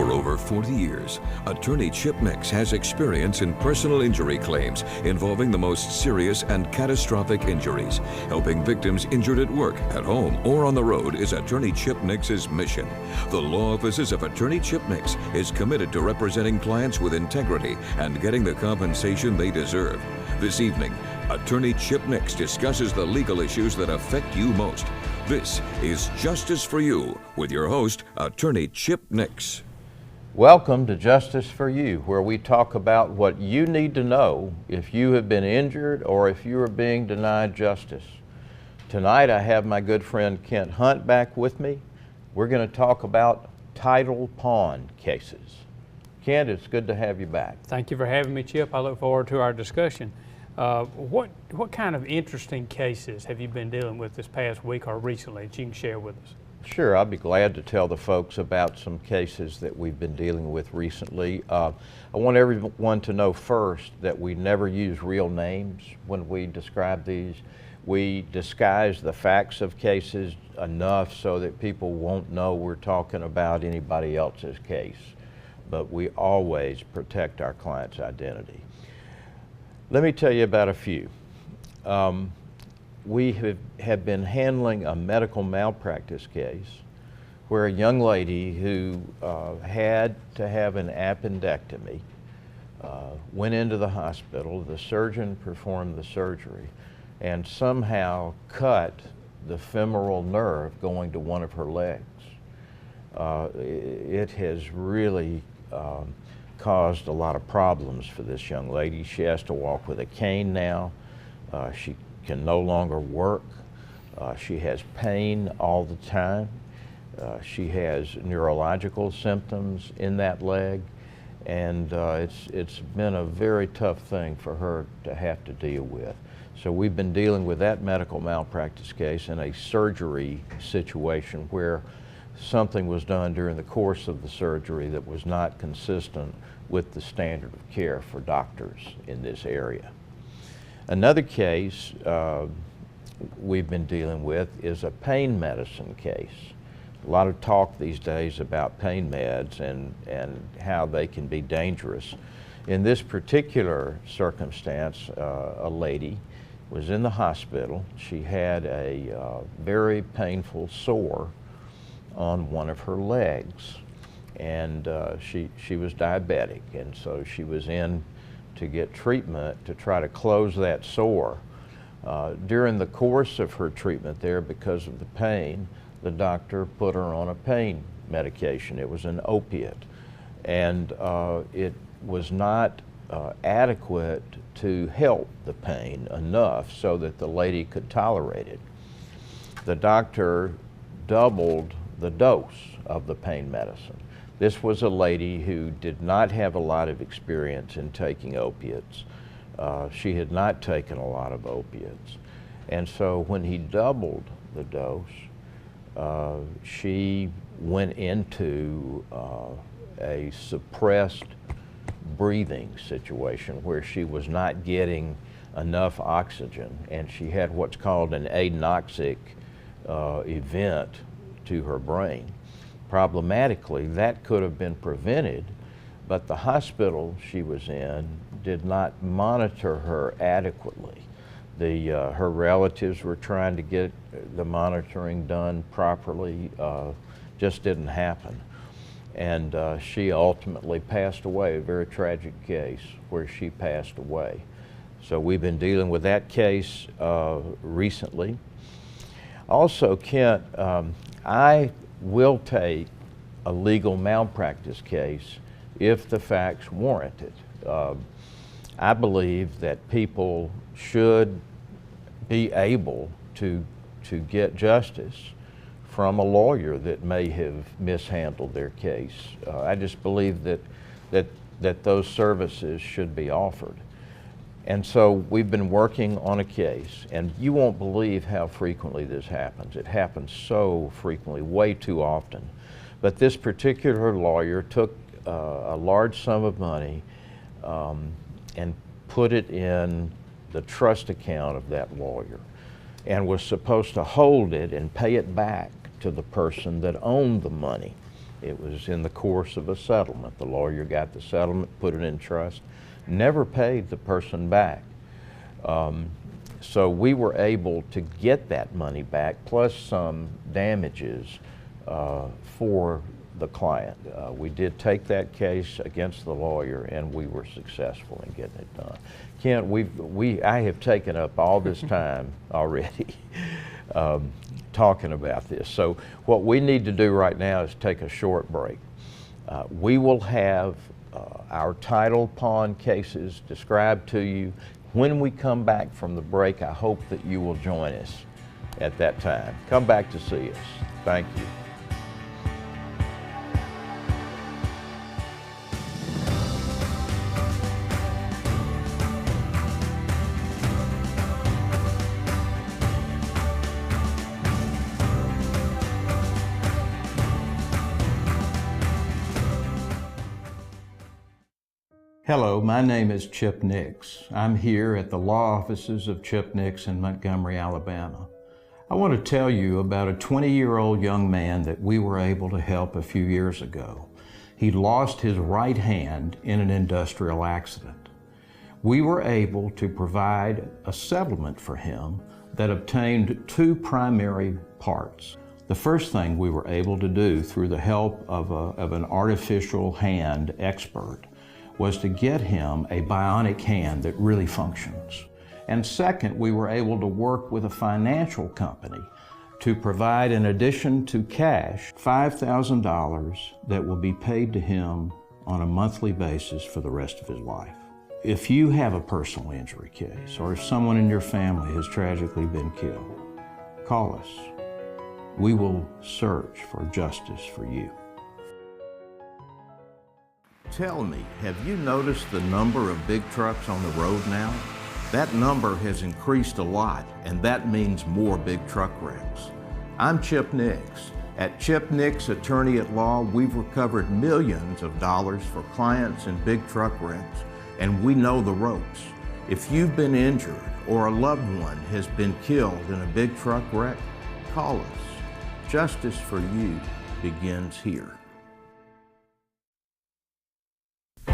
For over 40 years, attorney Chip Nix has experience in personal injury claims involving the most serious and catastrophic injuries. Helping victims injured at work, at home, or on the road is attorney Chip Nix's mission. The law offices of attorney Chip Nix is committed to representing clients with integrity and getting the compensation they deserve. This evening, attorney Chip Nix discusses the legal issues that affect you most. This is Justice for You with your host, attorney Chip Nix. Welcome to Justice for You, where we talk about what you need to know if you have been injured or if you are being denied justice. Tonight I have my good friend Kent Hunt back with me. We're going to talk about title pawn cases. Kent, it's good to have you back. Thank you for having me, Chip. I look forward to our discussion. What kind of interesting cases have you been dealing with this past week or recently that you can share with us? Sure, I'll be glad to tell the folks about some cases that we've been dealing with recently. I want everyone to know first that we never use real names when we describe these. We disguise the facts of cases enough so that people won't know we're talking about anybody else's case, but we always protect our client's identity. Let me tell you about a few. We have been handling a medical malpractice case where a young lady who had to have an appendectomy went into the hospital. The surgeon performed the surgery and somehow cut the femoral nerve going to one of her legs. It has really caused a lot of problems for this young lady. She has to walk with a cane now. She can no longer work. She has pain all the time. She has neurological symptoms in that leg, and it's been a very tough thing for her to have to deal with. So we've been dealing with that medical malpractice case in a surgery situation where something was done during the course of the surgery that was not consistent with the standard of care for doctors in this area. Another case we've been dealing with is a pain medicine case. A lot of talk these days about pain meds and how they can be dangerous. In this particular circumstance, a lady was in the hospital. She had a very painful sore on one of her legs, and she was diabetic, and so she was in to get treatment to try to close that sore. During the course of her treatment there, because of the pain, the doctor put her on a pain medication. It was an opiate, and it was not adequate to help the pain enough so that the lady could tolerate it. The doctor doubled the dose of the pain medicine. This was a lady who did not have a lot of experience in taking opiates. She had not taken a lot of opiates. And so when he doubled the dose, she went into a suppressed breathing situation where she was not getting enough oxygen, and she had what's called an anoxic event to her brain. Problematically, that could have been prevented, but the hospital she was in did not monitor her adequately. Her relatives were trying to get the monitoring done properly, just didn't happen. And she ultimately passed away, a very tragic case where she passed away. So we've been dealing with that case recently. Also, Kent, I will take a legal malpractice case if the facts warrant it. I believe that people should be able to get justice from a lawyer that may have mishandled their case. I just believe that those services should be offered. And so we've been working on a case, and you won't believe how frequently this happens. It happens so frequently, way too often. But this particular lawyer took a large sum of money and put it in the trust account of that lawyer, and was supposed to hold it and pay it back to the person that owned the money. It was in the course of a settlement. The lawyer got the settlement, put it in trust, never paid the person back. So we were able to get that money back plus some damages for the client. We did take that case against the lawyer and we were successful in getting it done. Kent, I have taken up all this time already talking about this. So what we need to do right now is take a short break. We will have our title pawn cases described to you. When we come back from the break, I hope that you will join us at that time. Come back to see us. Thank you. Hello, my name is Chip Nix. I'm here at the law offices of Chip Nix in Montgomery, Alabama. I want to tell you about a 20-year-old young man that we were able to help a few years ago. He lost his right hand in an industrial accident. We were able to provide a settlement for him that obtained two primary parts. The first thing we were able to do through the help of an artificial hand expert was to get him a bionic hand that really functions. And second, we were able to work with a financial company to provide, in addition to cash, $5,000 that will be paid to him on a monthly basis for the rest of his life. If you have a personal injury case, or if someone in your family has tragically been killed, call us. We will search for justice for you. Tell me, have you noticed the number of big trucks on the road now? That number has increased a lot, and that means more big truck wrecks. I'm Chip Nix. At Chip Nix Attorney at Law, we've recovered millions of dollars for clients in big truck wrecks, and we know the ropes. If you've been injured or a loved one has been killed in a big truck wreck, call us. Justice for you begins here.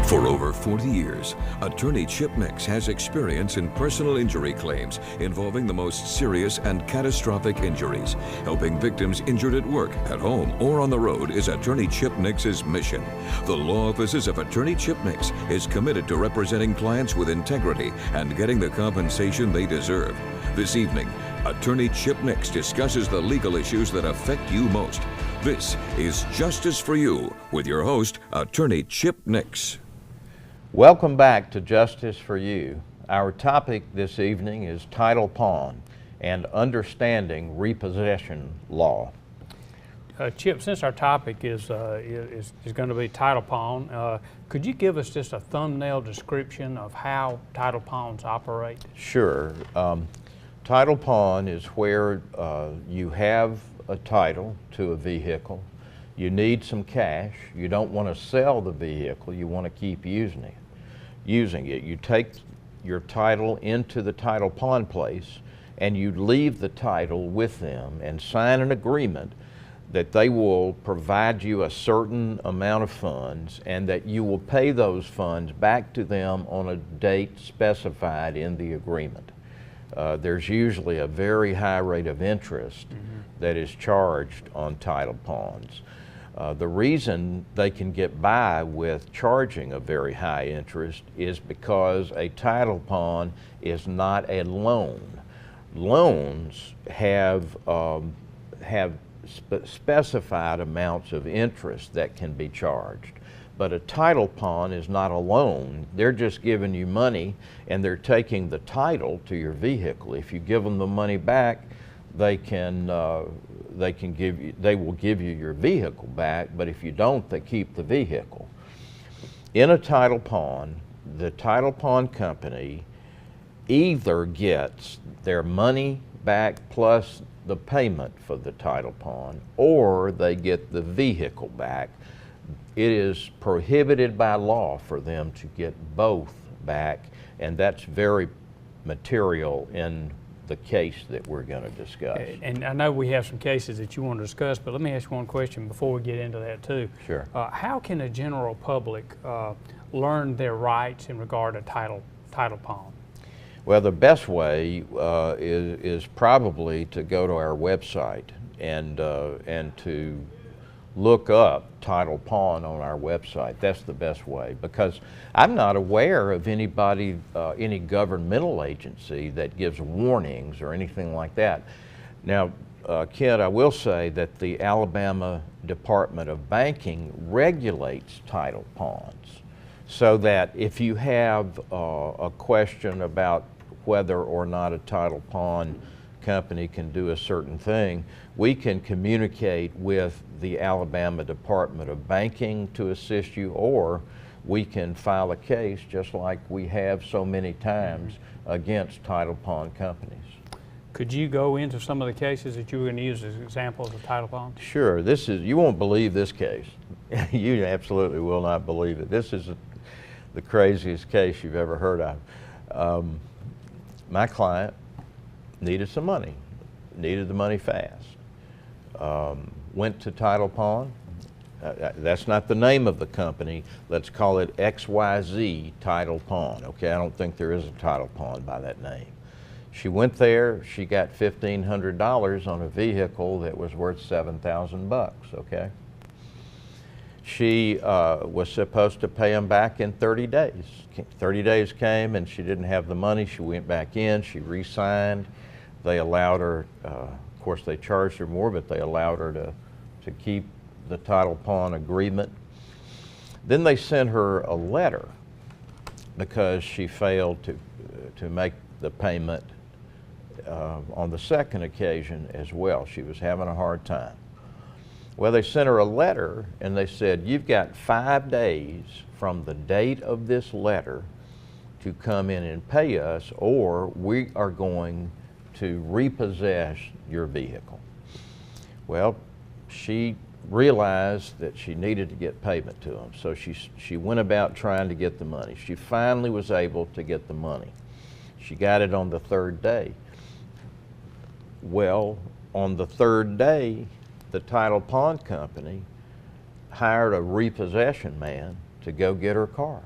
For over 40 years, attorney Chip Nix has experience in personal injury claims involving the most serious and catastrophic injuries. Helping victims injured at work, at home, or on the road is attorney Chip Nix's mission. The law offices of attorney Chip Nix is committed to representing clients with integrity and getting the compensation they deserve. This evening, attorney Chip Nix discusses the legal issues that affect you most. This is Justice for You with your host, attorney Chip Nix. Welcome back to Justice for You. Our topic this evening is title pawn and understanding repossession law. Chip, since our topic is going to be title pawn, could you give us just a thumbnail description of how title pawns operate? Sure. Title pawn is where you have a title to a vehicle. You need some cash. You don't want to sell the vehicle. You want to keep using it. You take your title into the title pawn place and you leave the title with them and sign an agreement that they will provide you a certain amount of funds and that you will pay those funds back to them on a date specified in the agreement. There's usually a very high rate of interest that is charged on title pawns. The reason they can get by with charging a very high interest is because a title pawn is not a loan. Loans have specified amounts of interest that can be charged. But a title pawn is not a loan. They're just giving you money and they're taking the title to your vehicle. If you give them the money back, they will give you your vehicle back, but if you don't, they keep the vehicle. In a title pawn, the title pawn company either gets their money back plus the payment for the title pawn, or they get the vehicle back. It is prohibited by law for them to get both back, and that's very material in the case that we're going to discuss. And I know we have some cases that you want to discuss, but let me ask one question before we get into that too. Sure. How can the general public learn their rights in regard to title pawn? Well, the best way is probably to go to our website and to look up title pawn on our website. That's the best way, because I'm not aware of anybody, any governmental agency that gives warnings or anything like that. Now, Kent, I will say that the Alabama Department of Banking regulates title pawns, so that if you have a question about whether or not a title pawn company can do a certain thing, we can communicate with the Alabama Department of Banking to assist you, or we can file a case just like we have so many times against title pawn companies. Could you go into some of the cases that you were going to use as examples of title pawn? Sure. This is, you won't believe this case. You absolutely will not believe it. This is the craziest case you've ever heard of. My client needed some money, needed the money fast. Went to title pawn. That's not the name of the company. Let's call it XYZ Title Pawn. Okay, I don't think there is a title pawn by that name. She went there, she got $1,500 on a vehicle that was worth $7,000, okay? She was supposed to pay him back in 30 days. 30 days came and she didn't have the money. She went back in, she re-signed. They allowed her, of course they charged her more, but they allowed her to keep the title pawn agreement. Then they sent her a letter because she failed to make the payment on the second occasion as well. She was having a hard time. Well, they sent her a letter and they said, you've got 5 days from the date of this letter to come in and pay us, or we are going to repossess your vehicle. Well, she realized that she needed to get payment to them, so she went about trying to get the money. She finally was able to get the money. She got it on the 3rd day. Well, on the 3rd day, the title pawn company hired a repossession man to go get her car.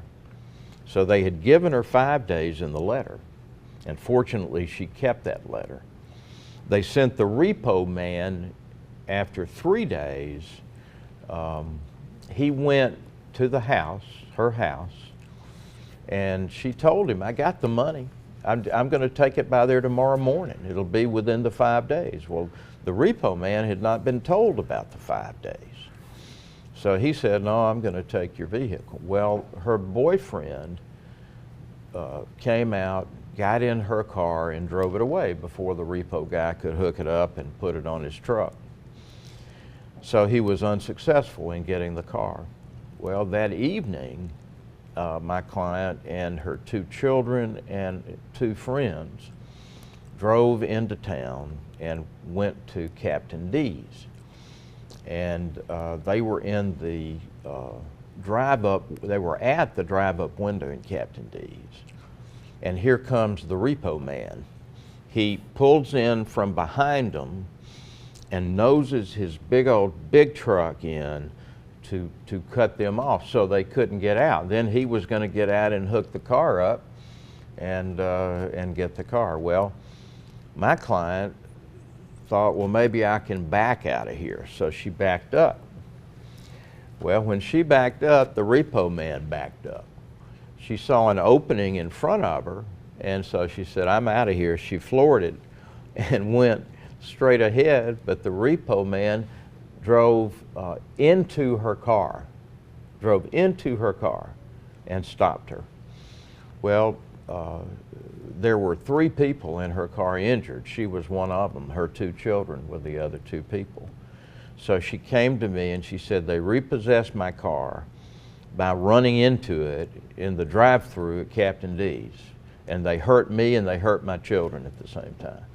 So they had given her 5 days in the letter, and fortunately she kept that letter. They sent the repo man after 3 days. He went to the house, her house, and she told him, I got the money. I'm going to take it by there tomorrow morning. It'll be within the 5 days. Well, the repo man had not been told about the 5 days. So he said, no, I'm going to take your vehicle. Well, her boyfriend came out, got in her car, and drove it away before the repo guy could hook it up and put it on his truck. So he was unsuccessful in getting the car. Well, that evening, my client and her 2 children and 2 friends drove into town and went to Captain D's. And they were in the they were at the drive-up window in Captain D's. And here comes the repo man. He pulls in from behind them and noses his big truck in to cut them off so they couldn't get out. Then he was going to get out and hook the car up and get the car. Well, my client thought, well, maybe I can back out of here. So she backed up. Well, when she backed up, the repo man backed up. She saw an opening in front of her, and so she said, I'm out of here. She floored it and went straight ahead, but the repo man drove into her car and stopped her. Well, there were 3 people in her car injured. She was one of them. Her 2 children were the other 2 people. So she came to me and she said, they repossessed my car by running into it in the drive-thru at Captain D's. And they hurt me and they hurt my children at the same time.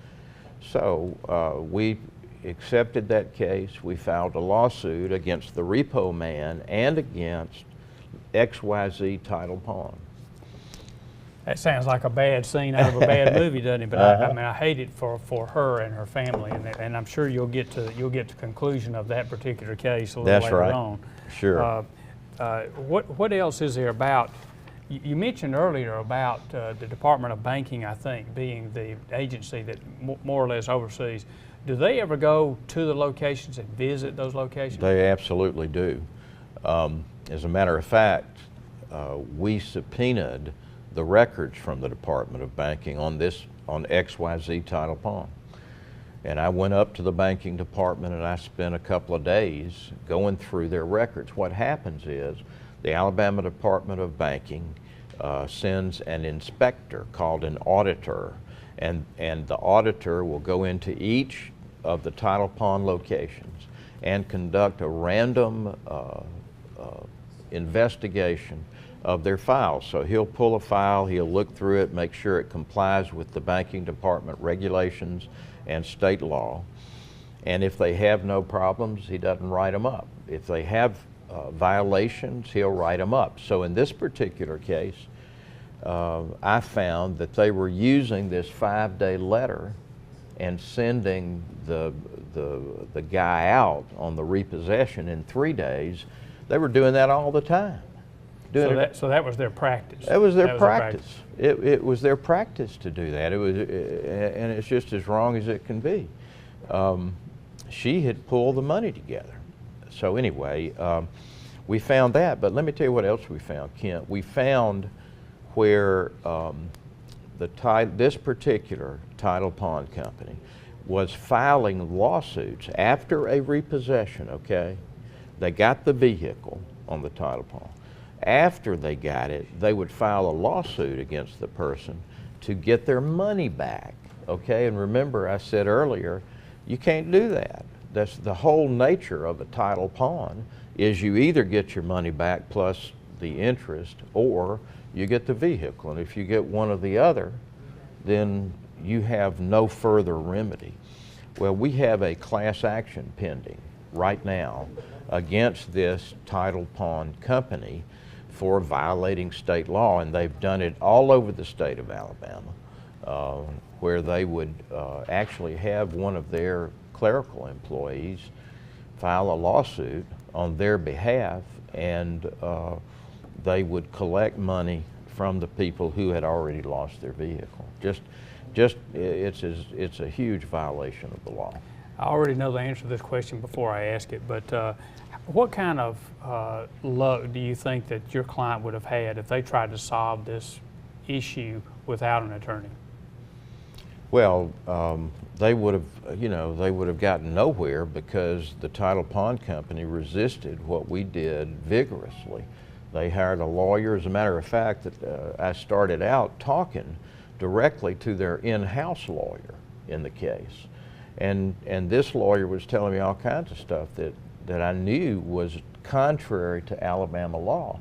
So we accepted that case. We filed a lawsuit against the repo man and against XYZ Title Pawn. That sounds like a bad scene out of a bad movie, doesn't it? But I mean, I hate it for her and her family, and I'm sure you'll get to the conclusion of that particular case a little That's later right. on. Sure. What else is there about? You mentioned earlier about the Department of Banking, I think, being the agency that more or less oversees. Do they ever go to the locations and visit those locations? They absolutely do. As a matter of fact, we subpoenaed the records from the Department of Banking on XYZ Title Pawn. And I went up to the banking department and I spent a couple of days going through their records. What happens is the Alabama Department of Banking sends an inspector called an auditor, and the auditor will go into each of the title pawn locations and conduct a random investigation of their files. So he'll pull a file, he'll look through it, make sure it complies with the banking department regulations and state law. And if they have no problems, he doesn't write them up. If they have violations, he'll write them up. So in this particular case, I found that they were using this 5-day letter and sending the guy out on the repossession in 3 days. They were doing that all the time. So that was their practice. That was their practice. It was their practice to do that. And it's just as wrong as it can be. She had pulled the money together. So anyway, we found that. But let me tell you what else we found, Kent. We found where this particular title pawn company was filing lawsuits after a repossession. Okay, they got the vehicle on the title pawn. After they got it, they would file a lawsuit against the person to get their money back, okay? And remember, I said earlier, you can't do that. That's the whole nature of a title pawn, is you either get your money back plus the interest, or you get the vehicle. And if you get one or the other, then you have no further remedy. Well, we have a class action pending right now against this title pawn company for violating state law, and they've done it all over the state of Alabama, where they would actually have one of their clerical employees file a lawsuit on their behalf, and they would collect money from the people who had already lost their vehicle. It's a huge violation of the law. I already know the answer to this question before I ask it, but what kind of luck do you think that your client would have had if they tried to solve this issue without an attorney? Well, they would have gotten nowhere, because the title pawn company resisted what we did vigorously. They hired a lawyer. As a matter of fact, I started out talking directly to their in-house lawyer in the case. And this lawyer was telling me all kinds of stuff that I knew was contrary to Alabama law.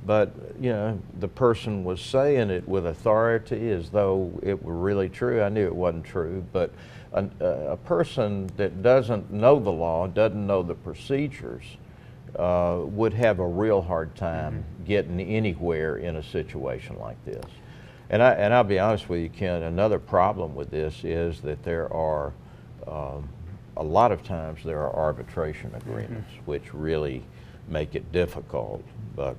But, you know, the person was saying it with authority as though it were really true. I knew it wasn't true, but a person that doesn't know the law, doesn't know the procedures, would have a real hard time getting anywhere in a situation like this. And I'll be honest with you, Ken, another problem with this is that there are, a lot of times there are arbitration agreements, which really make it difficult. But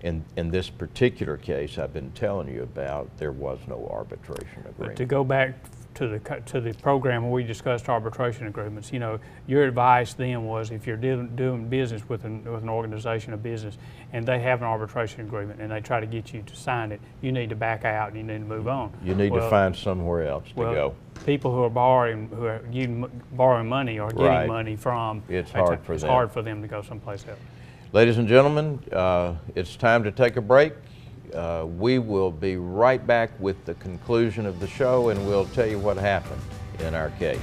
in this particular case I've been telling you about, there was no arbitration agreement. But to go back to the program where we discussed arbitration agreements, you know, your advice then was, if you're doing business with an organization of business and they have an arbitration agreement and they try to get you to sign it, you need to back out and you need to move on. You need to find somewhere else to go. People who are borrowing money or getting money from, it's hard for them. It's hard for them to go someplace else. Ladies and gentlemen, it's time to take a break. We will be right back with the conclusion of the show, and we'll tell you what happened in our case.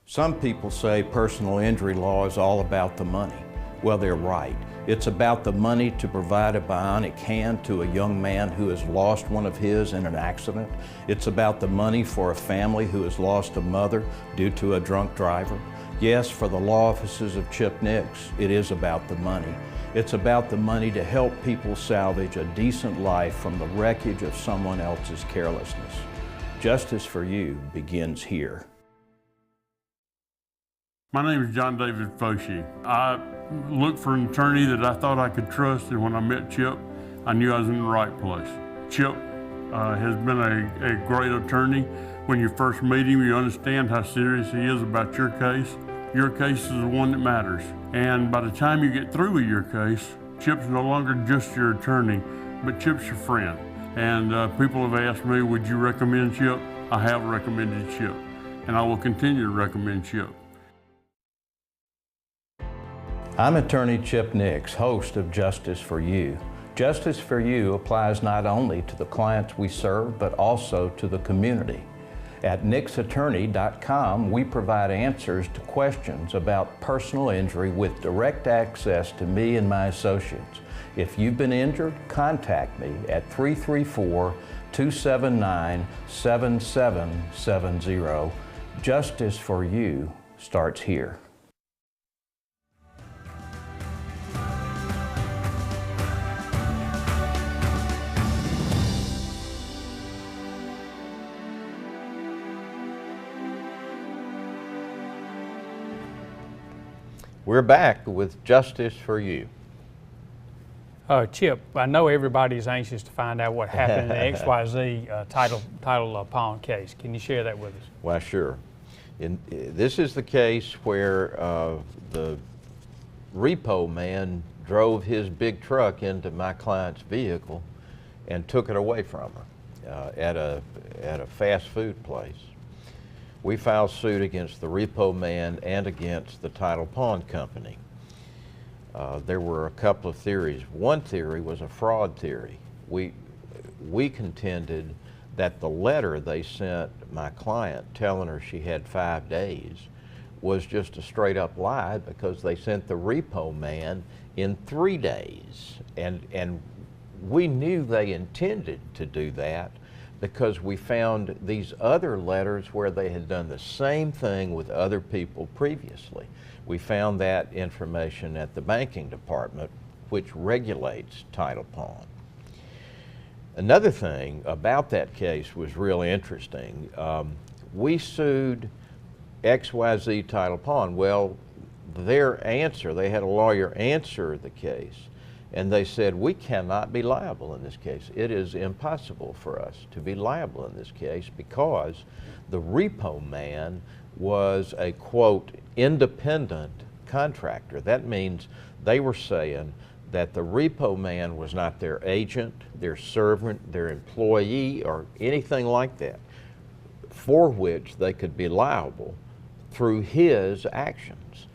Some people say personal injury law is all about the money. Well, they're right. It's about the money to provide a bionic hand to a young man who has lost one of his in an accident. It's about the money for a family who has lost a mother due to a drunk driver. Yes, for the law offices of Chip Nix, it is about the money. It's about the money to help people salvage a decent life from the wreckage of someone else's carelessness. Justice for you begins here. My name is John David Foshee. I looked for an attorney that I thought I could trust, and when I met Chip, I knew I was in the right place. Chip has been a great attorney. When you first meet him, you understand how serious he is about your case. Your case is the one that matters. And by the time you get through with your case, Chip's no longer just your attorney, but Chip's your friend. And people have asked me, would you recommend Chip? I have recommended Chip, and I will continue to recommend Chip. I'm attorney Chip Nix, host of Justice for You. Justice for You applies not only to the clients we serve, but also to the community. At nixattorney.com, we provide answers to questions about personal injury with direct access to me and my associates. If you've been injured, contact me at 334-279-7770. Justice for You starts here. We're back with Justice for You. Chip, I know everybody's anxious to find out what happened in the XYZ title pawn case. Can you share that with us? Well, sure. This is the case where the repo man drove his big truck into my client's vehicle and took it away from her at a fast food place. We filed suit against the repo man and against the title pawn company. There were a couple of theories. One theory was a fraud theory. We contended that the letter they sent my client telling her she had 5 days was just a straight up lie, because they sent the repo man in 3 days. And we knew they intended to do that, because we found these other letters where they had done the same thing with other people previously. We found that information at the banking department, which regulates title pawn. Another thing about that case was really interesting. We sued XYZ Title Pawn. Well, their answer, they had a lawyer answer the case, and they said, we cannot be liable in this case. It is impossible for us to be liable in this case, because the repo man was a, quote, independent contractor. That means they were saying that the repo man was not their agent, their servant, their employee, or anything like that, for which they could be liable through his actions.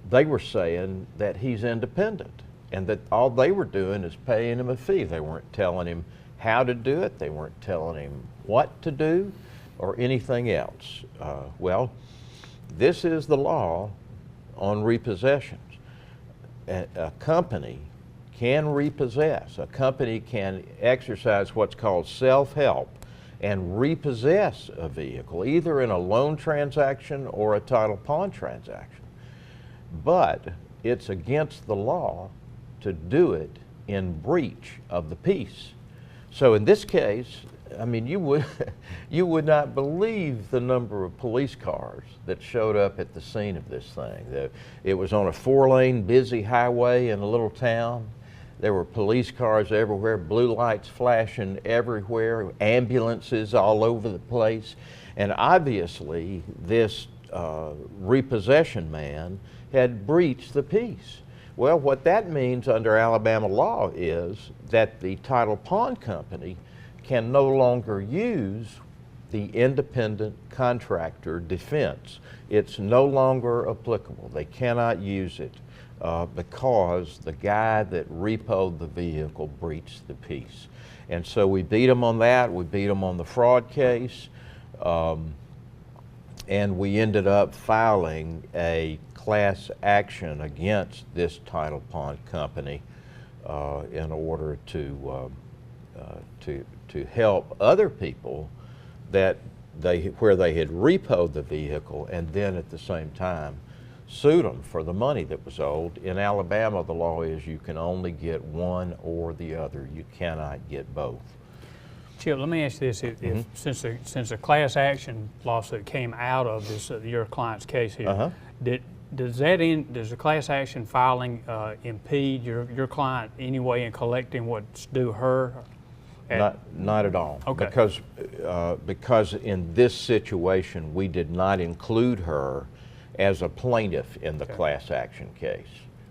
They were saying that he's independent, and that all they were doing is paying him a fee. They weren't telling him how to do it. They weren't telling him what to do or anything else. Well, this is the law on repossessions. A company can repossess. A company can exercise what's called self-help and repossess a vehicle, either in a loan transaction or a title pawn transaction. But it's against the law to do it in breach of the peace. So in this case, I mean, you would not believe the number of police cars that showed up at the scene of this thing. It was on a 4-lane busy highway in a little town. There were police cars everywhere, blue lights flashing everywhere, ambulances all over the place. And obviously this repossession man had breached the peace. Well, what that means under Alabama law is that the title pawn company can no longer use the independent contractor defense. It's no longer applicable. They cannot use it because the guy that repoed the vehicle breached the peace. And so we beat them on that. We beat them on the fraud case. And we ended up filing a class action against this Tidal Pond company in order to help other people that where they had repoed the vehicle and then at the same time sued them for the money that was owed. In Alabama, the law is you can only get one or the other. You cannot get both. Chip, let me ask you this: since the class action lawsuit came out of this your client's case here, does the class action filing impede your client anyway in collecting what's due her? Not at all. Okay. Because in this situation we did not include her as a plaintiff in the class action case.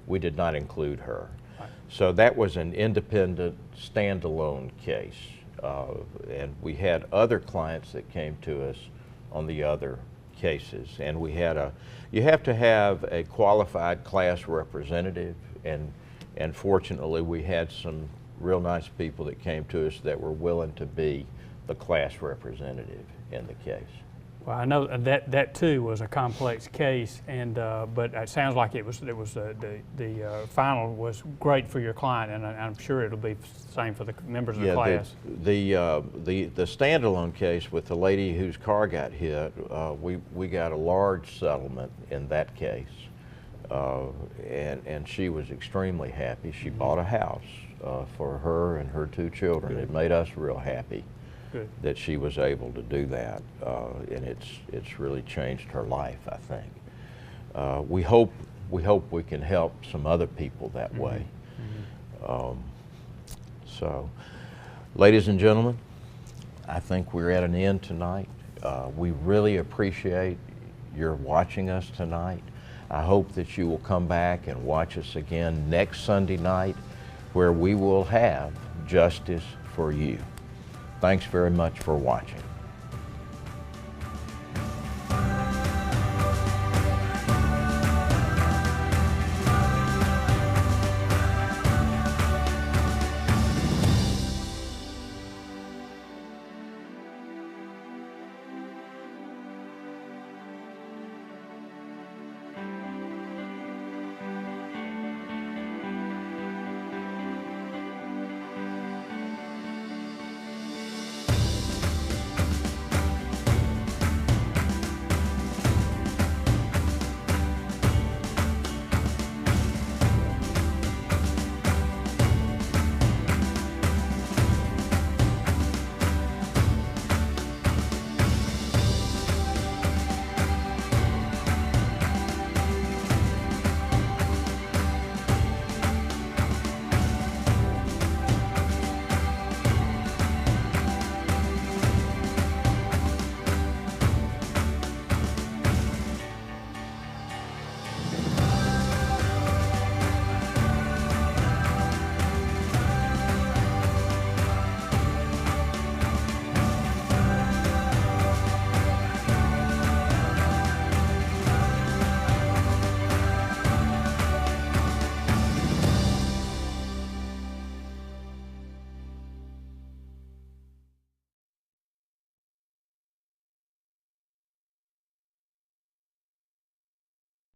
We did not include her. Right. So that was an independent, standalone case. And we had other clients that came to us on the other cases. And we had you have to have a qualified class representative, and fortunately we had some real nice people that came to us that were willing to be the class representative in the case. Well, I know that too was a complex case, and but it sounds like the final was great for your client, and I'm sure it'll be the same for the members of the class. The standalone case with the lady whose car got hit, we got a large settlement in that case, and she was extremely happy. She bought a house for her and her 2 children. Good. It made us real happy. Good. That she was able to do that, and it's really changed her life, I think. We hope we can help some other people that way. So, ladies and gentlemen, I think we're at an end tonight. We really appreciate your watching us tonight. I hope that you will come back and watch us again next Sunday night, where we will have justice for you. Thanks very much for watching.